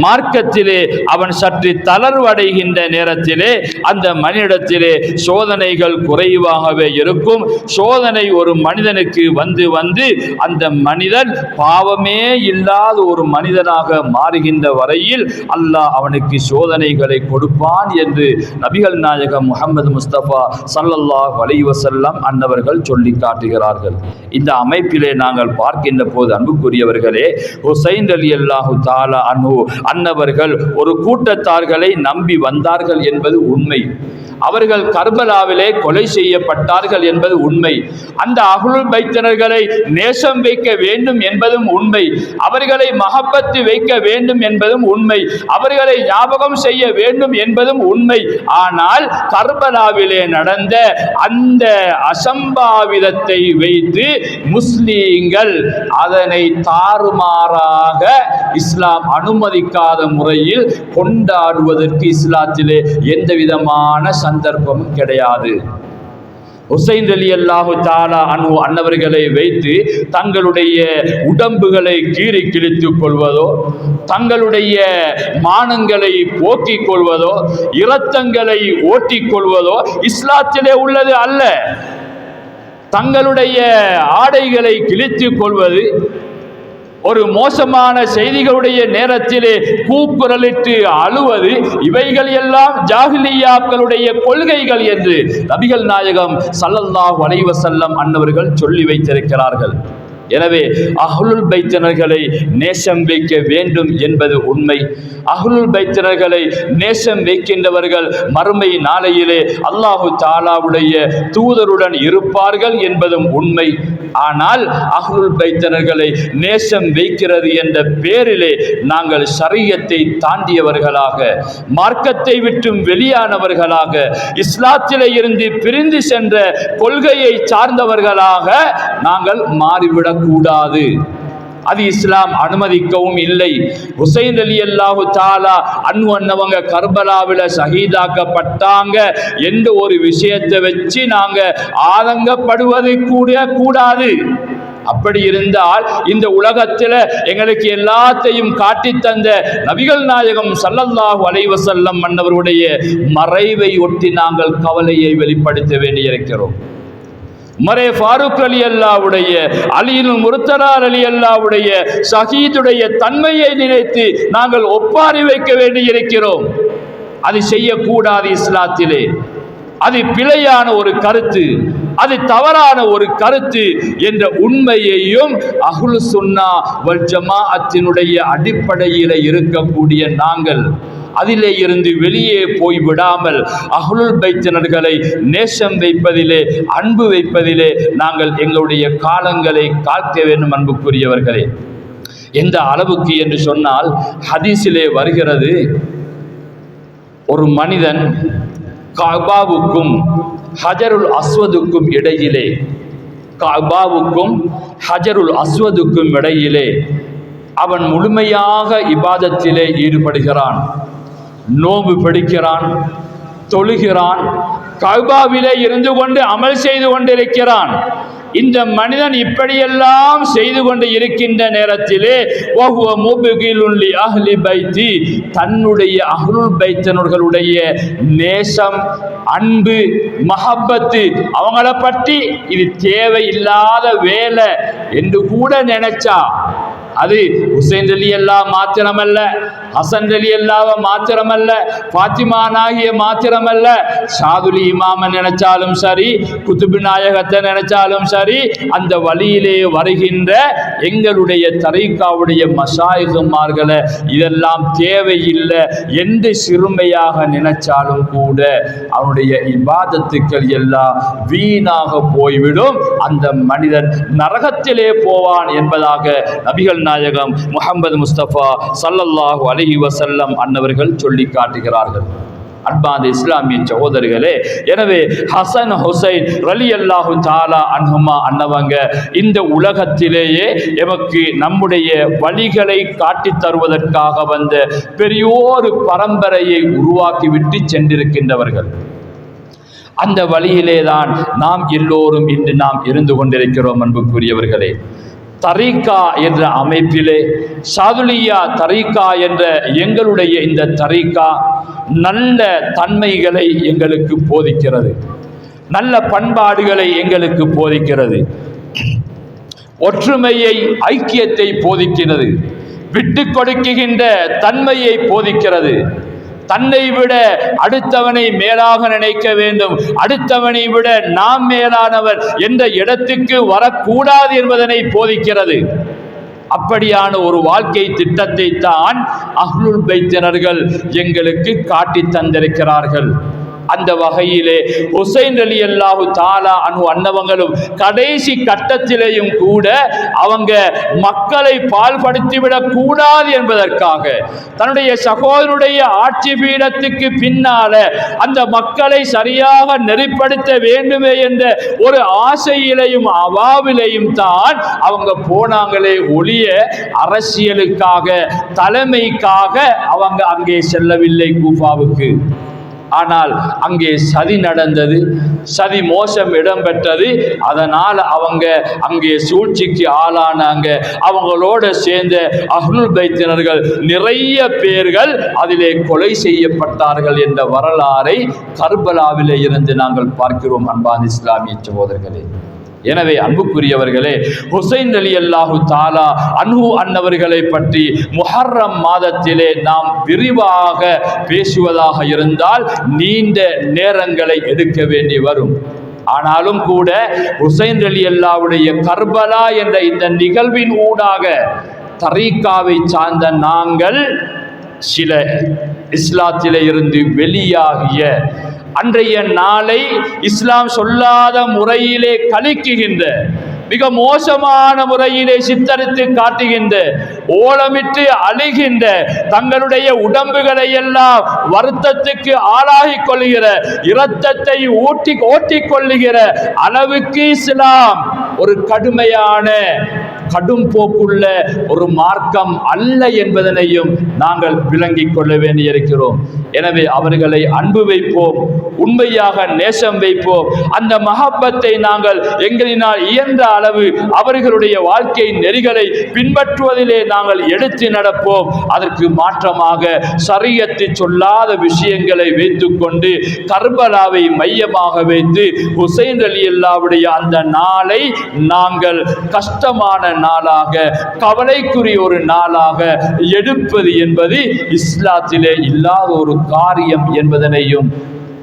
மார்க்கத்திலே அவன் சற்று தளர்வடைகின்ற நேரத்திலே அந்த மனிதனிடத்திலே சோதனைகள் குறைவாகவே இருக்கும். சோதனை ஒரு மனிதனுக்கு வந்து வந்து அந்த மனிதன் பாவமே இல்லாத ஒரு மனிதனாக மாறுகின்ற வரையில் அல்லாஹ் அவனுக்கு சோதனைகளை கொடுப்பான் என்று நபிகள் நாயகம் முஹம்மது முஸ்தபா ஸல்லல்லாஹு அலைஹி வஸல்லம் அன்னவர்கள் சொல்லி காட்டுகிறார்கள். இந்த அமைப்பிலே நாங்கள் பார்க்கின்ற போது அன்புக்குரியவர்களே, ஹுசைன் ரலியல்லாஹு தஆலா அன்ஹு அன்னவர்கள் ஒரு கூட்டத்தார்களை நம்பி வந்தார்கள் என்பது உண்மை. அவர்கள் கர்பலாவிலே கொலை செய்யப்பட்டார்கள் என்பது உண்மை. அந்த அஹ்லுல் பைத்தினர்களை நேசம் வைக்க வேண்டும் என்பதும் உண்மை. அவர்களை மஹப்பத்து வைக்க வேண்டும் என்பதும் உண்மை. அவர்களை ஞாபகம் செய்ய வேண்டும் என்பதும் உண்மை. ஆனால் கர்பலாவிலே நடந்த அந்த அசம்பாவிதத்தை வைத்து முஸ்லீம்கள் அதனை தாறுமாறாக இஸ்லாம் அனுமதிக்காத முறையில் கொண்டாடுவதற்கு இஸ்லாத்திலே எந்த விதமான சந்தர்ப்பமும் கிடையாது. ஹுசைன் ரலியல்லாஹு தஆலா அன்ஹு அன்னவர்களை வைத்து தங்களுடைய உடம்புகளை கீறி கிழித்துக் கொள்வதோ, தங்களுடைய மானங்களை போக்கிக் கொள்வதோ, இரத்தங்களை ஓட்டிக் கொள்வதோ இஸ்லாத்திலே உள்ளது அல்ல. தங்களுடைய ஆடைகளை கிழித்துக் கொள்வது, ஒரு மோசமான செய்திகளுடைய நேரத்திலே கூக்குரலிட்டு அழுவது, இவைகள் எல்லாம் ஜாஹிலியாக்களுடைய கொள்கைகள் என்று நபிகள் நாயகம் ஸல்லல்லாஹு அலைஹி வஸல்லம் அன்னவர்கள் சொல்லி வைத்திருக்கிறார்கள். எனவே அஹ்லுல் பைத்தினர்களை நேசம் வைக்க வேண்டும் என்பது உண்மை. அஹ்லுல் பைத்தினர்களை நேசம் வைக்கின்றவர்கள் மறுமை நாளையிலே அல்லாஹு தஆலாவுடைய தூதருடன் இருப்பார்கள் என்பதும் உண்மை. ஆனால் அஹ்லுல் பைத்தினர்களை நேசம் வைக்கிறது என்ற பேரிலே நாங்கள் ஷரியத்தை தாண்டியவர்களாக, மார்க்கத்தை விட்டும் வெளியானவர்களாக, இஸ்லாத்திலே இருந்து பிரிந்து சென்ற கொள்கையை சார்ந்தவர்களாக நாங்கள் மாறிவிடக் கூடாது. அது இஸ்லாம் அனுமதிக்கவும் இல்லை. ஹுசைன் ரலியல்லாஹு தஆலா அன்ஹு அன்னவங்க கர்பலாவில ஷஹீதாக்கப்பட்டாங்க என்ற ஒரு விஷயத்தை வச்சு நாங்க ஆதங்கப்படுவது கூட கூடாது. அப்படி இருந்தால் இந்த உலகத்தில் எங்களுக்கு எல்லாத்தையும் காட்டி தந்த நபிகள் நாயகம் ஸல்லல்லாஹு அலைஹி வஸல்லம் அன்னவருடைய மறைவை ஒட்டி நாங்கள் கவலையை வெளிப்படுத்த வேண்டியிருக்கிறோம். உமரே ஃபாரூக் ரலியல்லாஹுடைய, அலியுல் முர்த்ததா ரலியல்லாஹுடைய ஷஹீதுடைய தன்மையை நினைத்து நாங்கள் ஒப்பாரி வைக்க வேண்டியிருக்கிறோம். அது செய்யக்கூடாது இஸ்லாத்திலே. அது பிழையான ஒரு கருத்து, அது தவறான ஒரு கருத்து என்ற உண்மையையும் அஹ்லு சுன்னா வல் ஜமாஅத்தினுடைய அடிப்படையில் இருக்கக்கூடிய நாங்கள் அதிலே இருந்து வெளியே போய் விடாமல் அஹ்லுல் பைத்தினர்களை நேசம் வைப்பதிலே, அன்பு வைப்பதிலே நாங்கள் எங்களுடைய காலங்களை காக்க வேண்டும். அன்புக்குரியவர்களே, எந்த அளவுக்கு என்று சொன்னால் ஹதீஸிலே வருகிறது, ஒரு மனிதன் கஅபாவுக்கும் ஹஜருல் அஸ்வதுக்கும் இடையிலே, கஅபாவுக்கும் ஹஜருல் அஸ்வதுக்கும் இடையிலே அவன் முழுமையாக இபாதத்திலே ஈடுபடுகிறான், நோன்பு பிடிக்கிறான், தொழுகிறான், கஅபாவிலே இருந்து கொண்டு அமல் செய்து கொண்டிருக்கிறான். இந்த மனிதன் இப்படியெல்லாம் செய்து கொண்டு இருக்கின்ற நேரத்திலே வஹுவ முப்கிலுன் லி அஹ்லி பைத்தி, தன்னுடைய அஹ்லுல் பைத்தினர்களுடைய நேசம், அன்பு, மஹப்பத்து, அவங்கள பற்றி இது தேவையில்லாத வேலை என்று கூட நினைச்சா அது ஹுசைன் ரலியல்லாஹு மாத்திரமல்ல, ஹசன் ரலியல்லாஹு மாத்திரமல்ல, ஃபாத்திமா நாகிய மாத்திரமல்ல, ஷாதுலி இமாம நினைச்சாலும் சரி, குதுபு நாயகத்தை நினைச்சாலும் சரி, அந்த வழியிலே வருகின்ற எங்களுடைய தரீக்காவுடைய மஷாயிகுமார்களை இதெல்லாம் தேவையில்லை என்று சிறுமையாக நினைச்சாலும் கூட அவனுடைய இபாதத்துக்கள் எல்லாம் வீணாக போய்விடும். அந்த மனிதன் நரகத்திலே போவான் என்பதாக நபிகள் நாயகம் முஹம்மது முஸ்தபா ஸல்லல்லாஹு அலைஹி வஸல்லம் அன்னவர்கள் சொல்லி காட்டுகிறார்கள். அன்பான இஸ்லாமிய சகோதரர்களே, எனவே ஹசன் ஹுசைன் ரலியல்லாஹு தஆலா அன்ஹுமா அன்னவங்க இந்த உலகத்திலேயே எமக்கு நம்முடைய வழிகளை காட்டித் தருவதற்காக வந்த பெரியோரு பரம்பரையை உருவாக்கிவிட்டு சென்றிருக்கின்றவர்கள். அந்த வழியிலே தான் நாம் எல்லோரும் இன்று நாம் இருந்து கொண்டிருக்கிறோம். அன்புக்குரியவர்களே, தரீக்கா என்ற அமைப்பிலே ஷாதுலியா தரீக்கா என்ற எங்களுடைய இந்த தரீக்கா நல்ல தன்மைகளை எங்களுக்கு போதிக்கிறது, நல்ல பண்பாடுகளை எங்களுக்கு போதிக்கிறது, ஒற்றுமையை ஐக்கியத்தை போதிக்கிறது, விட்டு கொடுக்குகின்ற தன்மையை போதிக்கிறது, தன்னை விட அடுத்தவனை மேலாக நினைக்க வேண்டும், அடுத்தவனை விட நாம் மேலானவர் என்ற இடத்துக்கு வரக்கூடாது என்பதனை போதிக்கிறது. அப்படியான ஒரு வாழ்க்கை திட்டத்தை தான் அஹ்லுல் பைத்தினர்கள் எங்களுக்கு காட்டி தந்திருக்கிறார்கள். அந்த வகையிலே ஹுசைன் ரலியல்லாஹு தஆலா அன்ஹு அன்னவங்களும் கடைசி கட்டத்திலேயும் கூட அவங்க மக்களை பால்படுத்திவிடக் கூடாது என்பதற்காக தன்னுடைய சகோதரனுடைய ஆட்சி பீடத்துக்கு பின்னால அந்த மக்களை சரியாக நெறிப்படுத்த வேண்டுமே என்ற ஒரு ஆசையிலையும் அவாவிலையும் தான் அவங்க போனாங்களே ஒழிய அரசியலுக்காக தலைமைக்காக அவங்க அங்கே செல்லவில்லை கூஃபாவுக்கு. ஆனால் அங்கே சதி நடந்தது, சதி மோசம் இடம்பெற்றது. அதனால் அவங்க அங்கே சூழ்ச்சிக்கு ஆளானாங்க. அவங்களோட சேர்ந்த அஹ்லுல் பைத்தினர்கள் நிறைய பேர்கள் அதிலே கொலை செய்யப்பட்டார்கள் என்ற வரலாறை கர்பலாவிலே இருந்து நாங்கள் பார்க்கிறோம். அன்பான இஸ்லாமிய சகோதரர்களே, எனவே அன்புக்குரியவர்களே, ஹுசைன் ரலியல்லாஹு தஆலா அன்ஹு அன்னவர்களை பற்றி முஹர்ரம் மாதத்திலே நாம் விரிவாக பேசுவதாக இருந்தால் நீண்ட நேரங்களை எடுக்க வேண்டி வரும். ஆனாலும் கூட ஹுசைன் ரலியல்லாஹுடைய கர்பலா என்ற இந்த நிகழ்வின் ஊடாக தரீக்காவை சார்ந்த நாங்கள் சில இஸ்லாத்திலே இருந்து வெளியாகிய அன்றைய நாளை இஸ்லாம் சொல்லாத முறையிலே கழிக்குகின்ற, மிக மோசமான முறையிலே சித்தரித்து காட்டுகின்ற, ஓலமிட்டு அழுகின்ற, தங்களுடைய உடம்புகளை எல்லாம் வருத்தத்துக்கு ஆளாகிக் கொள்ளுகிற, இரத்தத்தை ஓட்டிக் கொள்ளுகிற அளவுக்கு இஸ்லாம் ஒரு கடுமையான கடும் போக்குள்ள ஒரு மார்க்கம் அல்ல என்பதனையும் நாங்கள் விளங்கிக் கொள்ள வேண்டியிருக்கிறோம். எனவே அவர்களை அன்பு வைப்போம், உண்மையாக நேசம் வைப்போம். அந்த மஹப்பத்தை நாங்கள் எங்களினால் இயன்ற அளவு அவர்களுடைய வாழ்க்கை நெறிகளை பின்பற்றுவதிலே நாங்கள் எடுத்து நடப்போம். அதற்கு மாற்றமாக ஷரியத்து சொல்லாத விஷயங்களை வைத்துக்கொண்டு கர்பலாவை மையமாக வைத்து ஹுசைன் ரலியல்லாஹுடைய அந்த நாளை நாங்கள் கஷ்டமான நாளாக, கவலைக்குரிய ஒரு நாளாக எடுப்பது என்பது இஸ்லாத்திலே இல்லாத ஒரு காரியம் என்பதனையும்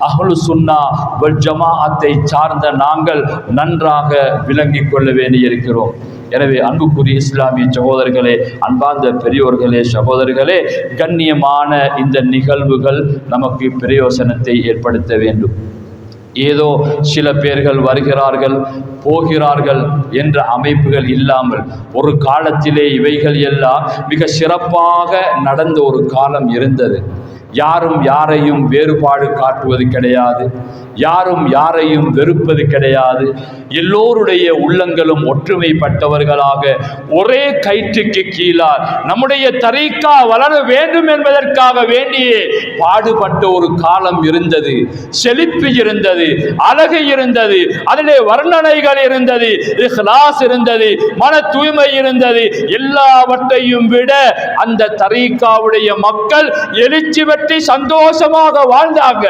அஹ்லு சுன்னா வல் ஜமாஅத்தை சார்ந்த நாங்கள் நன்றாக விளங்கிக் கொள்ள வேண்டியிருக்கிறோம். எனவே அன்புக்குரிய இஸ்லாமிய சகோதரர்களே, அன்பார்ந்த பெரியோர்களே, சகோதரர்களே, கண்ணியமான இந்த நிகழ்வுகள் நமக்கு பிரயோசனத்தை ஏற்படுத்த வேண்டும். ஏதோ சில பேர்கள் வருகிறார்கள் போகிறார்கள் என்ற அமைப்புகள் இல்லாமல் ஒரு காலத்திலே இவைகள் எல்லாம் மிக சிறப்பாக நடந்த ஒரு காலம் இருந்தது. யாரும் யாரையும் வேறுபாடு காட்டுவது கிடையாது, யாரும் யாரையும் வெறுப்பது கிடையாது. எல்லோருடைய உள்ளங்களும் ஒற்றுமைப்பட்டவர்களாக ஒரே கயிற்றுக்கு கீழால் நம்முடைய தரீக்கா வளர வேண்டும் என்பதற்காக வேண்டியே பாடுபட்ட ஒரு காலம் இருந்தது. செழிப்பு இருந்தது, அழகு இருந்தது, அதிலே வர்ணனைகள் இருந்தது, இஹ்லாஸ் இருந்தது, மன தூய்மை இருந்தது. எல்லாவற்றையும் விட அந்த தரீக்காவுடைய மக்கள் எழுச்சி பெற்று சந்தோஷமாக வாழ்ந்தாங்க.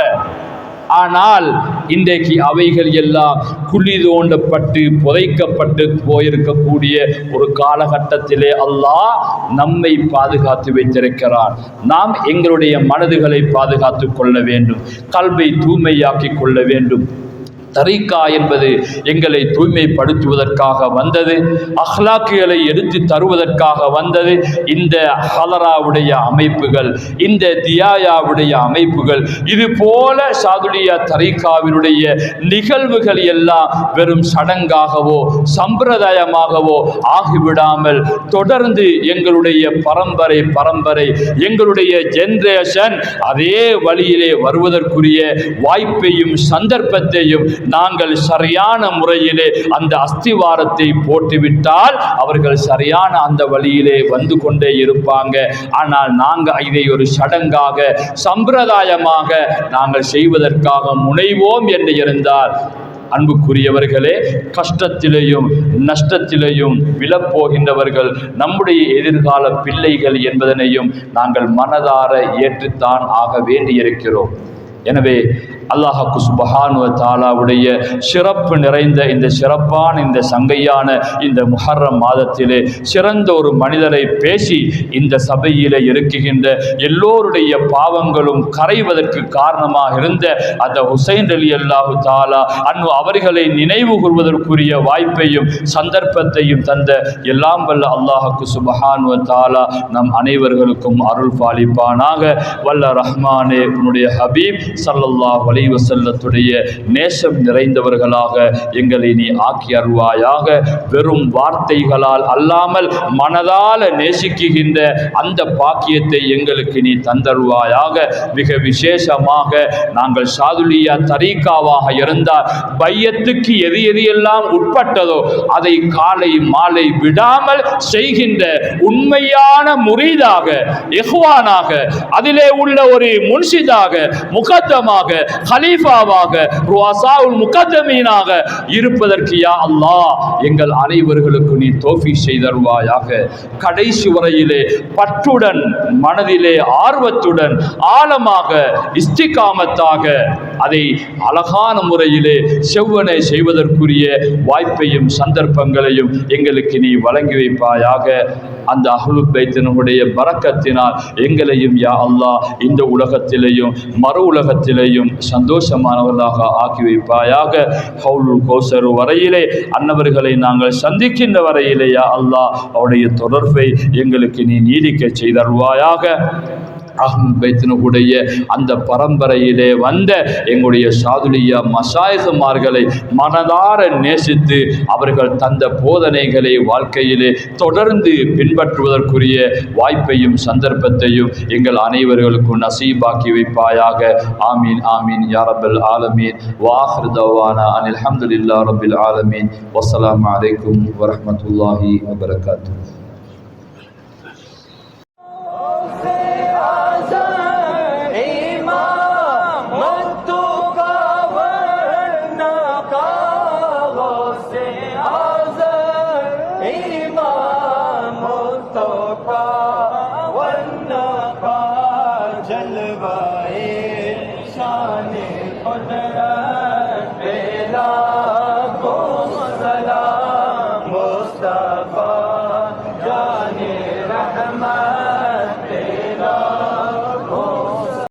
ஆனால் இன்றைக்கு அவைகள் எல்லாம் குழி தோண்டப்பட்டு புதைக்கப்பட்டு போயிருக்கக்கூடிய ஒரு காலகட்டத்திலே அல்லாஹ் நம்மை பாதுகாத்து வைத்திருக்கிறார். நாம் எங்களுடைய மனதுகளை பாதுகாத்துக் கொள்ள வேண்டும், கல்வை தூய்மையாக்கி கொள்ள வேண்டும். தரீக்கா என்பது எங்களை தூய்மைப்படுத்துவதற்காக வந்தது, அஹ்லாக்குகளை எடுத்து தருவதற்காக வந்தது. இந்த ஹலராவுடைய அமைப்புகள், இந்த தியாயாவுடைய அமைப்புகள், இது போல சாதுலியா தரீக்காவினுடைய நிகழ்வுகள் எல்லாம் வெறும் சடங்காகவோ சம்பிரதாயமாகவோ ஆகிவிடாமல் தொடர்ந்து எங்களுடைய பரம்பரை எங்களுடைய ஜெனரேஷன் அதே வழியிலே வருவதற்குரிய வாய்ப்பையும் சந்தர்ப்பத்தையும் நாங்கள் சரியான முறையிலே அந்த அஸ்திவாரத்தை போட்டுவிட்டால் அவர்கள் சரியான அந்த வழியிலே வந்து கொண்டே இருப்பாங்க. ஆனால் நாங்கள் இதை ஒரு சடங்காக சம்பிரதாயமாக நாங்கள் செய்வதற்காக முனைவோம் என்று இருந்தால், அன்புக்குரியவர்களே, கஷ்டத்திலேயும் நஷ்டத்திலேயும் விழப்போகின்றவர்கள் நம்முடைய எதிர்கால பிள்ளைகள் என்பதனையும் நாங்கள் மனதார ஏற்றுத்தான் ஆக வேண்டியிருக்கிறோம். எனவே அல்லாஹ்வுக்கு சுப்ஹானஹு வ தஆலாவுடைய சிறப்பு நிறைந்த இந்த சிறப்பான இந்த சங்கையான இந்த முஹர்ரம் மாதத்திலே சிறந்த ஒரு மனிதரை பேசி இந்த சபையிலே இருக்குகின்ற எல்லோருடைய பாவங்களும் கரைவதற்கு காரணமாக இருந்த அந்த ஹுசைன் ரலியல்லாஹு தஆலா அன்ஹு அவர்களை நினைவு கூர்வதற்குரிய வாய்ப்பையும் சந்தர்ப்பத்தையும் தந்த எல்லாம் வல்ல அல்லாஹ்வுக்கு சுப்ஹானஹு வ தஆலா நம் அனைவர்களுக்கும் அருள் பாலிப்பானாக. வல்ல ரஹ்மானே, உன்னுடைய ஹபீப் ஸல்லல்லாஹு அலைஹி வஸல்லத்துடைய நேசம் நிறைந்தவர்களாக எங்களை நீ ஆக்கி அருள்வாயாக. வெறும் வார்த்தைகளால் அல்லாமல் மனதால் நேசிக்குகின்ற அந்த பாக்கியத்தை எங்களுக்கு நீ தந்தருவாயாக. மிக விசேஷமாக நாங்கள் சாதுலியா தரீக்காவாக இருந்தால் பையத்துக்கு எது எல்லாம் உட்பட்டதோ அதை காலை மாலை விடாமல் செய்கின்ற உண்மையான முரீதாக, இஹ்வானாக, அதிலே உள்ள ஒரு முன்ஷிதாக, முகத்தமாக, கலீஃபாவாக, ருவாசாவுல் முகத்தமீனாக இருப்பதற்கு யா அல்லாஹ் எங்கள் அனைவர்களுக்கு நீ தௌஃபீக் செய்தருவாயாக. கடைசி வரையிலே பற்றுடன், மனதிலே ஆர்வத்துடன், ஆழமாக, இஸ்திகாமத்தாக அதை அழகான முறையிலே செவ்வனை செய்வதற்குரிய வாய்ப்பையும் சந்தர்ப்பங்களையும் எங்களுக்கு நீ வழங்கி வைப்பாயாக. அந்த அஹ்லுல் பைத்தினுடைய பரக்கத்தினால் எங்களையும் யா அல்லாஹ் இந்த உலகத்திலேயும் மறு உலகத்திலேயும் சந்தோஷமானவர்களாக ஆக்கி வைப்பாயாக. ஹவுலுல் கௌசர் வரையிலே அன்னவர்களை நாங்கள் சந்திக்கின்ற வரையிலே யா அல்லாஹ் அவருடைய தொடர்பை எங்களுக்கு நீ நீடிக்க செய்தருவாயாக. அஹ்லுல் பைத்தினுடைய அந்த பரம்பரையிலே வந்த எங்களுடைய சாதுலியா மஷாயிஹ்மார்களை மனதார நேசித்து அவர்கள் தந்த போதனைகளை வாழ்க்கையிலே தொடர்ந்து பின்பற்றுவதற்குரிய வாய்ப்பையும் சந்தர்ப்பத்தையும் எங்கள் அனைவர்களுக்கும் நசீபாக்கி வைப்பாயாக. ஆமீன் ஆமீன் யா ரப்பல் ஆலமீன். வாஹிர் தவானா அனில் ஹம்துலில்லாஹி ரப்பில் ஆலமீன். வஸ்ஸலாமு அலைக்கும் வரஹ்மத்துல்லாஹி வபரகாத்துஹு. जलवाए शान खुदा